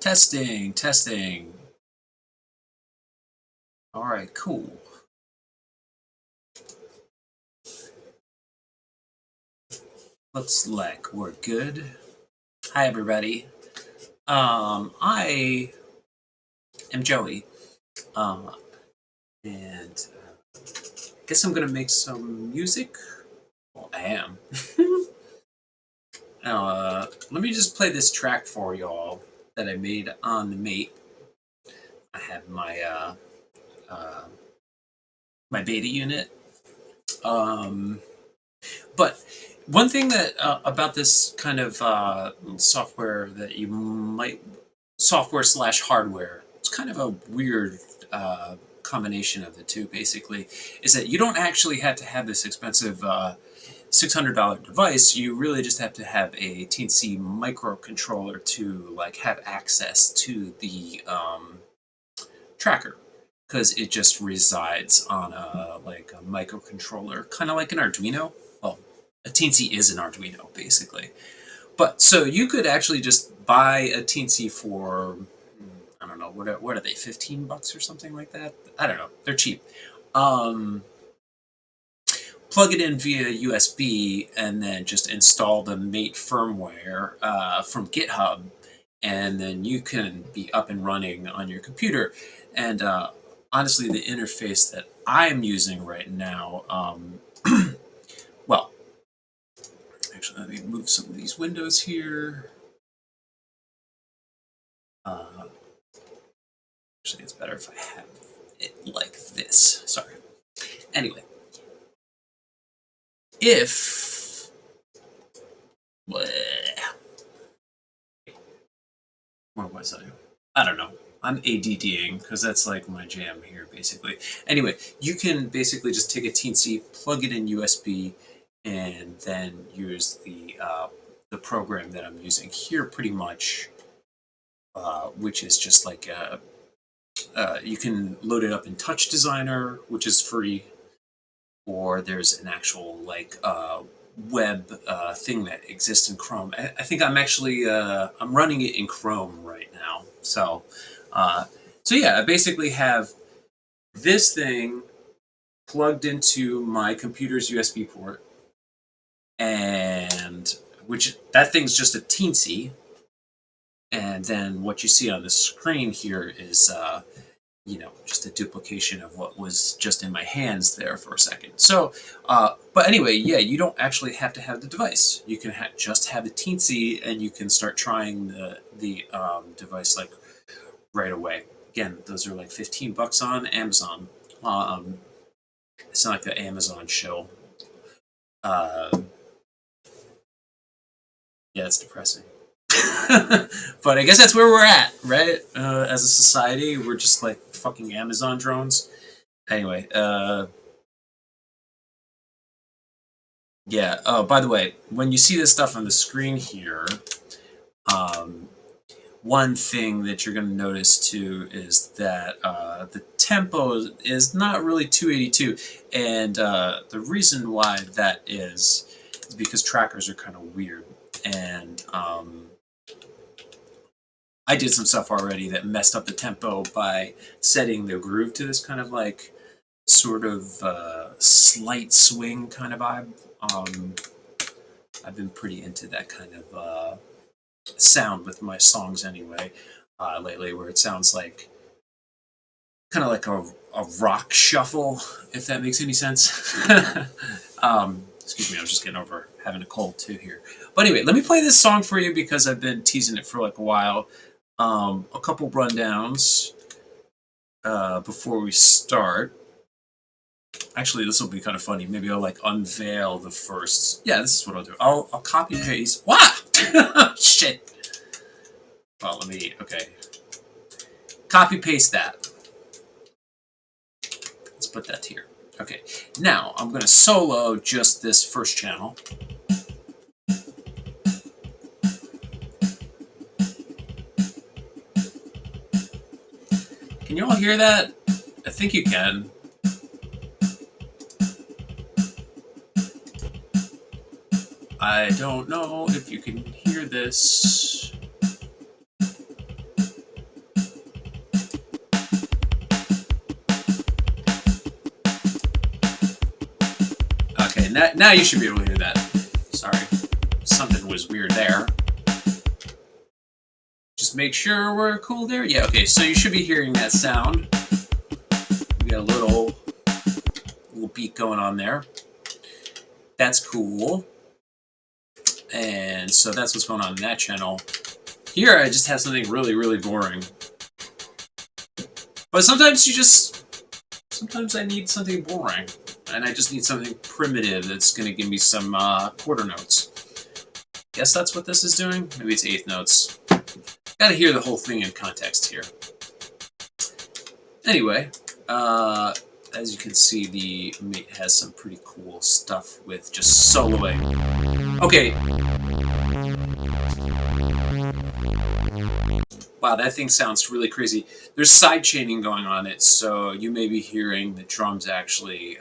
Testing, testing. All right, cool. Looks like we're good. Hi, everybody. I am Joey, um, and guess I'm gonna make some music. Well, I am. Now, let me just play this track for y'all that I made on the Mate. I have uh, my beta unit. Um, but one thing that about this kind of software that you might software slash hardware. It's kind of a weird combination of the two, basically, is that you don't actually have to have this expensive $600 device. You really just have to have a teensy microcontroller to like have access to the tracker, because it just resides on a microcontroller, kind of like an Arduino. Well, a teensy is an Arduino, basically. But so you could actually just buy a teensy for, I don't know, what are they, $15 or something like that? I don't know. They're cheap. Um, Plug it in via USB and then just install the Mate firmware from GitHub, and then you can be up and running on your computer. And honestly, the interface that I'm using right now, well, actually, let me move some of these windows here. Actually, it's better if I have it like this. Sorry. Anyway, if where was I don't know. I'm ADDing because that's like my jam here, basically. Anyway, you can basically just take a teensy, plug it in USB, and then use the program that I'm using here, pretty much, which is just like you can load it up in Touch Designer, which is free, or there's an actual like web thing that exists in Chrome. I think I'm actually I'm running it in Chrome right now. Uh, so yeah, I basically have this thing plugged into my computer's USB port, and which that thing's just a teensy, and then what you see on the screen here is just a duplication of what was just in my hands there for a second. So, but anyway, yeah, you don't actually have to have the device. You can just have the teensy, and you can start trying the device like right away. Again, those are like $15 on Amazon. Um, it's not like the Amazon show. Yeah, it's depressing. But I guess that's where we're at, right? As a society, we're just like fucking Amazon drones. Anyway, yeah. Oh, by the way, when you see this stuff on the screen here, um, one thing that you're going to notice too is that the tempo is not really 282, and the reason why that is because trackers are kind of weird, and I did some stuff already that messed up the tempo by setting the groove to this kind of like sort of slight swing kind of vibe. Um, I've been pretty into that kind of sound with my songs anyway lately, where it sounds like kind of like a rock shuffle, if that makes any sense. Excuse me, I'm just getting over having a cold too here. But anyway, let me play this song for you because I've been teasing it for like a while. A couple rundowns before we start. Actually, this will be kind of funny. Maybe I'll like unveil the first. Yeah, this is what I'll do. I'll copy paste. Wow! Shit. Well, let me. Okay. Copy paste that. Let's put that here. Okay. Now I'm going to solo just this first channel. Can you all hear that? I think you can. I don't know if you can hear this. now you should be able to hear that. Sorry, something was weird there. Just make sure we're cool there. Yeah, okay, so you should be hearing that sound. We got a little beat going on there. That's cool. And so that's what's going on in that channel. Here I just have something really, really boring. But sometimes I need something boring. And I just need something primitive that's going to give me some quarter notes. Guess that's what this is doing? Maybe it's eighth notes. Gotta hear the whole thing in context here. Anyway, as you can see, the Mate has some pretty cool stuff with just soloing. Okay. Wow, that thing sounds really crazy. There's side chaining going on it, so you may be hearing the drums actually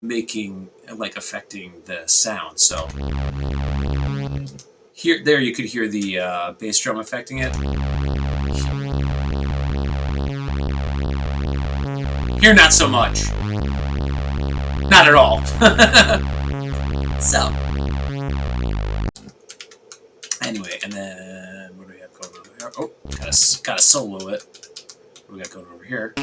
affecting the sound. So there you could hear the bass drum affecting it. Here, not so much. Not at all. So, anyway, and then what do we have going over here? Oh, gotta solo it. What do we got going over here?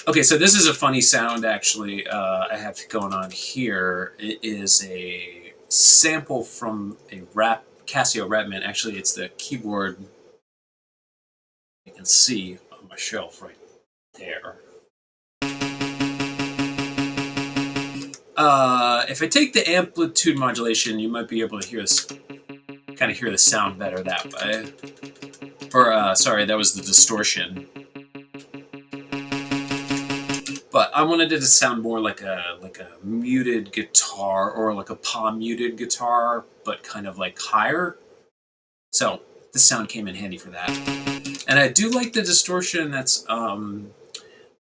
Okay, so this is a funny sound actually. I have going on here. It is a sample from a Casio Rapman. Actually, it's the keyboard. You can see on my shelf right there. If I take the amplitude modulation, you might be able to hear this, kind of hear the sound better that way. Or, sorry, that was the distortion. But I wanted it to sound more like a muted guitar, or like a palm muted guitar, but kind of like higher. So this sound came in handy for that. And I do like the distortion that's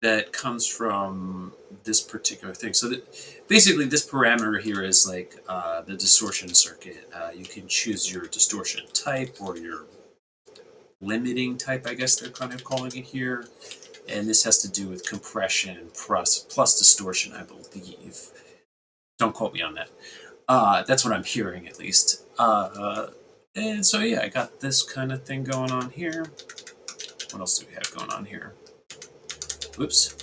that comes from this particular thing. So basically this parameter here is like the distortion circuit. You can choose your distortion type or your limiting type, I guess they're kind of calling it here. And this has to do with compression plus distortion, I believe. Don't quote me on that. That's what I'm hearing, at least. And so, yeah, I got this kind of thing going on here. What else do we have going on here? Oops.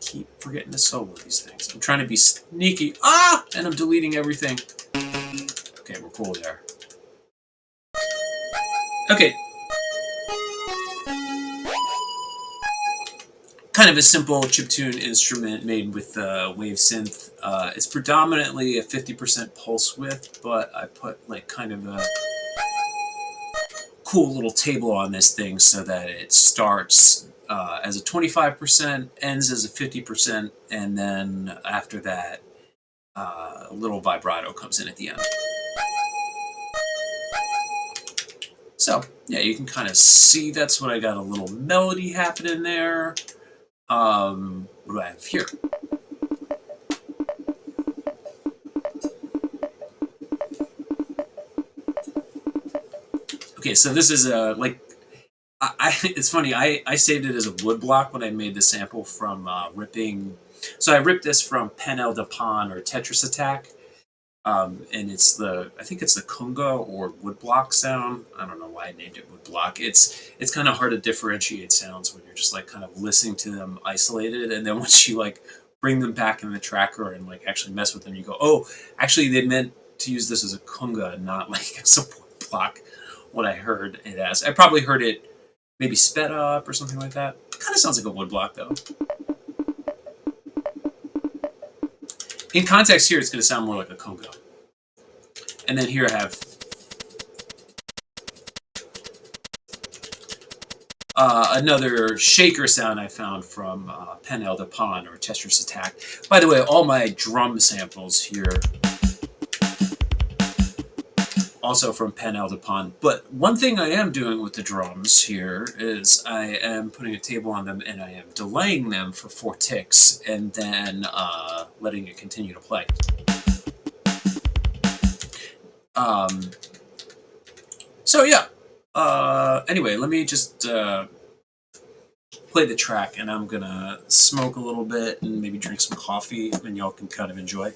Keep forgetting to solo these things. I'm trying to be sneaky. Ah! And I'm deleting everything. Okay, we're cool there. Okay. Kind of a simple chiptune instrument made with wave synth. It's predominantly a 50% pulse width, but I put like kind of a cool little table on this thing so that it starts as a 25%, ends as a 50%, and then after that, a little vibrato comes in at the end. So, yeah, you can kind of see that's what I got, a little melody happening there. What do I have here? Okay, so this is like, it's funny, I saved it as a wood block when I made the sample from ripping. So I ripped this from Panel de Pan or Tetris Attack. And it's I think it's the conga or woodblock sound. I don't know why I named it woodblock. It's kind of hard to differentiate sounds when you're just like kind of listening to them isolated, and then once you like bring them back in the tracker and like actually mess with them, you go, oh, actually they meant to use this as a conga, not like as a woodblock. What I heard it as, I probably heard it maybe sped up or something like that. Kind of sounds like a woodblock though. In context here, it's going to sound more like a conga. And then here I have another shaker sound I found from Panel de Pan or Tetris Attack. By the way, all my drum samples here also from Panel de Pan. But one thing I am doing with the drums here is I am putting a table on them and I am delaying them for 4 ticks and then letting it continue to play. So yeah. Anyway, let me just play the track, and I'm gonna smoke a little bit and maybe drink some coffee, and y'all can kind of enjoy.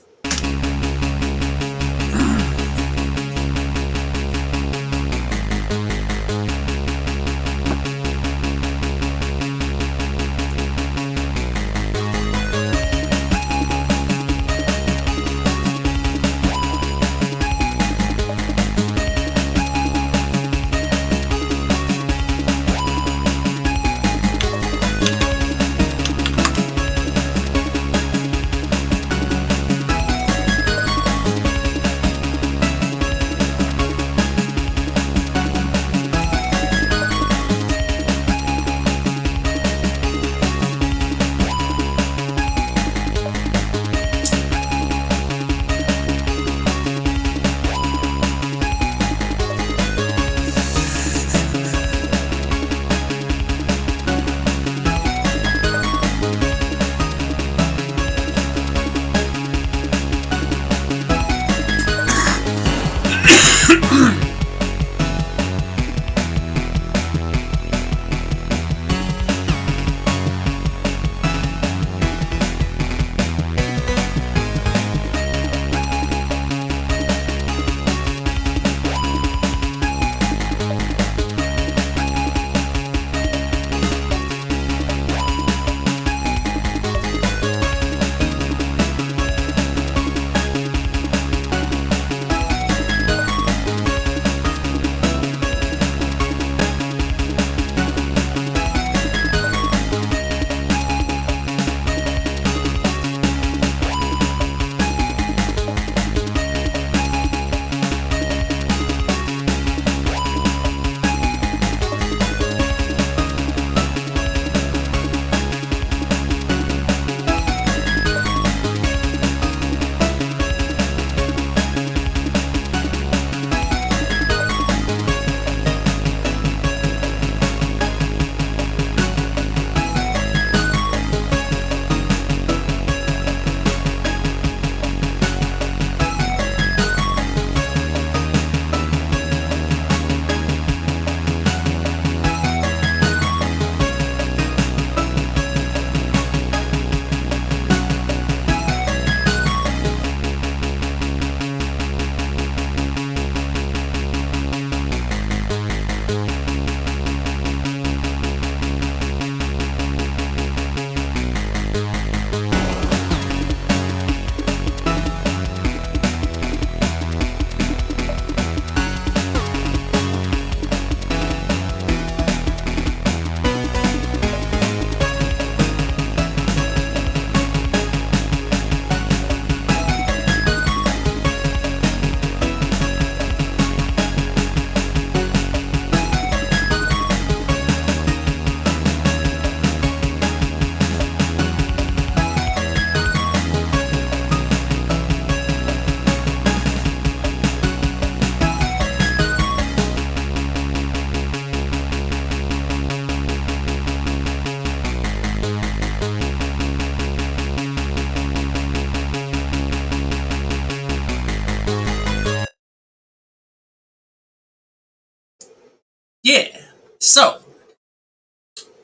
Yeah. So,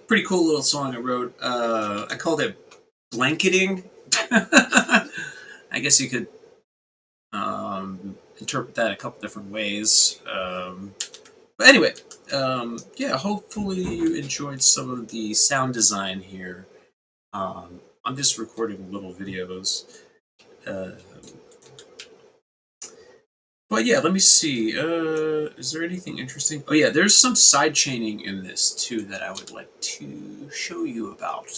pretty cool little song I wrote. I called it Blanketing. I guess you could interpret that a couple different ways. But anyway, yeah, hopefully you enjoyed some of the sound design here. I'm just recording little videos. Uh, but yeah, let me see. Is there anything interesting? Oh yeah, there's some side chaining in this too that I would like to show you about,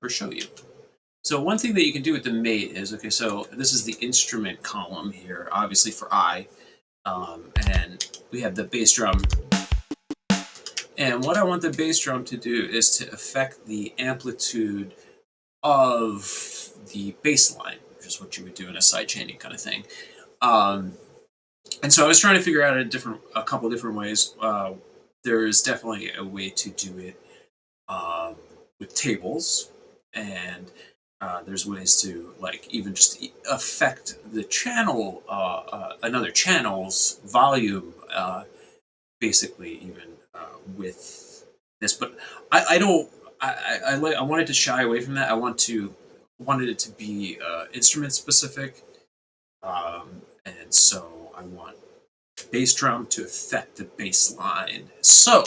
or show you. So one thing that you can do with the mate is, okay, so this is the instrument column here, obviously for I, and we have the bass drum. And what I want the bass drum to do is to affect the amplitude of the bass line, which is what you would do in a side chaining kind of thing. And so I was trying to figure out a couple different ways. There's definitely a way to do it with tables, and there's ways to like even just affect the channel, another channel's volume, basically even with this. But I don't. I wanted to shy away from that. Wanted it to be instrument specific, and so I want bass drum to affect the bass line. So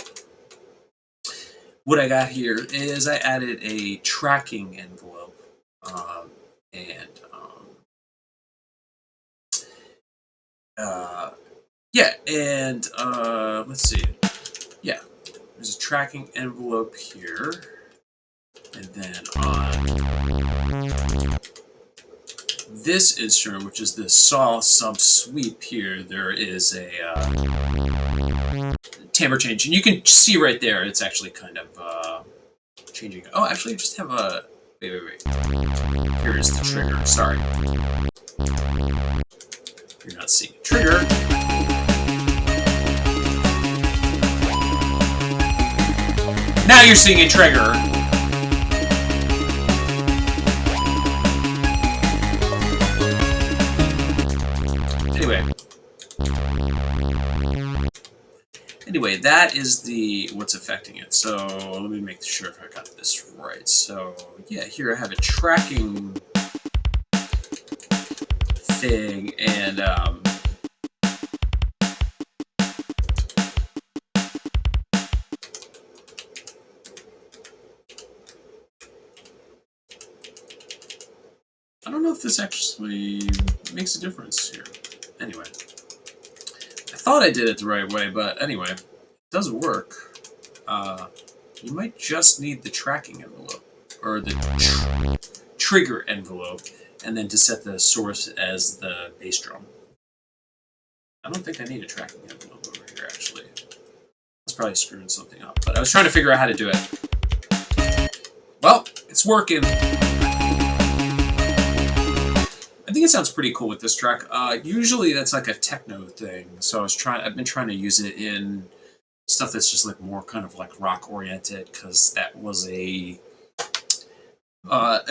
what I got here is I added a tracking envelope, and uh, yeah, and let's see, yeah, there's a tracking envelope here, and then on this instrument, which is the saw sub sweep here, there is a timbre change, and you can see right there it's actually kind of changing. Oh, actually, I just have a wait. Here's the trigger. Sorry, you're not seeing trigger. Now you're seeing a trigger. Anyway, that is the what's affecting it. So let me make sure if I got this right. So yeah, here I have a tracking thing, and I don't know if this actually makes a difference here. Anyway, I thought I did it the right way, but anyway, it does work. You might just need the tracking envelope, or the trigger envelope, and then to set the source as the bass drum. I don't think I need a tracking envelope over here, actually. I was probably screwing something up, but I was trying to figure out how to do it. Well, it's working. I think it sounds pretty cool with this track. Usually that's like a techno thing, so I've been trying to use it in stuff that's just like more kind of like rock oriented, because that was a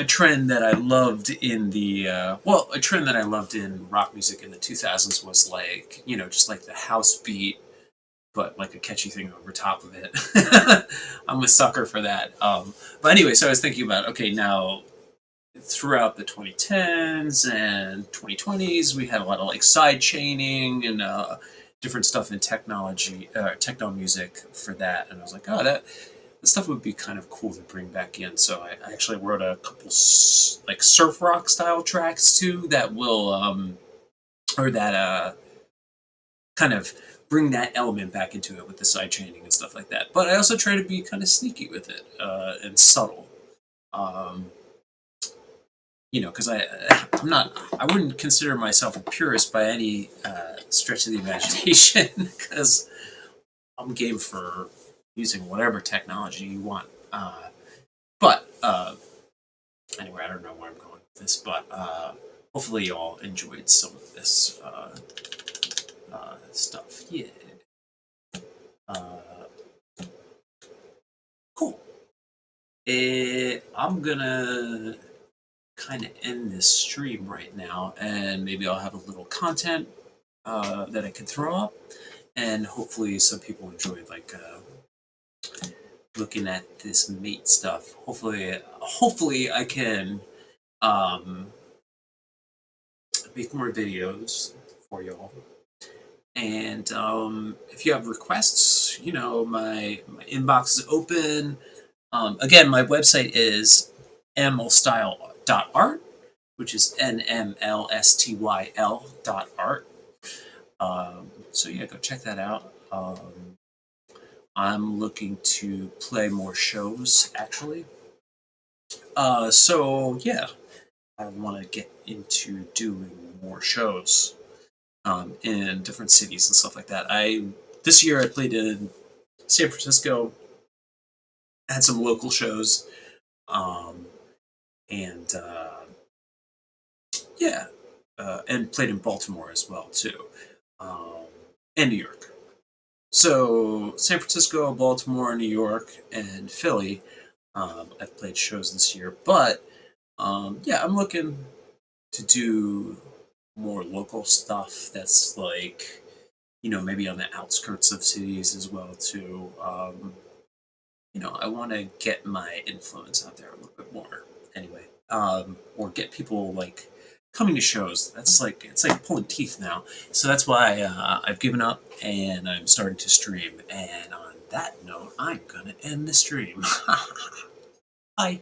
trend that I loved in the a trend that I loved in rock music in the 2000s was like, just like the house beat, but like a catchy thing over top of it. I'm a sucker for that. But anyway, so I was thinking about, okay, now throughout the 2010s and 2020s, we had a lot of like side chaining and different stuff in techno music for that. And I was like, oh, that stuff would be kind of cool to bring back in. So I actually wrote a couple like surf rock style tracks too that will, or that kind of bring that element back into it with the side chaining and stuff like that. But I also try to be kind of sneaky with it and subtle. Because I wouldn't consider myself a purist by any stretch of the imagination, because I'm game for using whatever technology you want. But anyway, I don't know where I'm going with this, but hopefully you all enjoyed some of this stuff. Yeah. Cool. I'm gonna kind of end this stream right now, and maybe I'll have a little content that I can throw up, and hopefully some people enjoyed like looking at this mate stuff. Hopefully I can make more videos for y'all. And if you have requests, my inbox is open. Again, my website is nmlstyle.art, which is nmlstyl.art. So yeah, go check that out. I'm looking to play more shows, actually. So yeah, I want to get into doing more shows in different cities and stuff like that. This year I played in San Francisco, had some local shows, and yeah, and played in Baltimore as well too, and New York. So San Francisco, Baltimore, New York, and Philly. I've played shows this year, but yeah, I'm looking to do more local stuff that's like, maybe on the outskirts of cities as well too. I want to get my influence out there a little bit more. Anyway, or get people like coming to shows. That's like it's like pulling teeth now. So that's why I've given up and I'm starting to stream. And on that note, I'm gonna end the stream. Bye.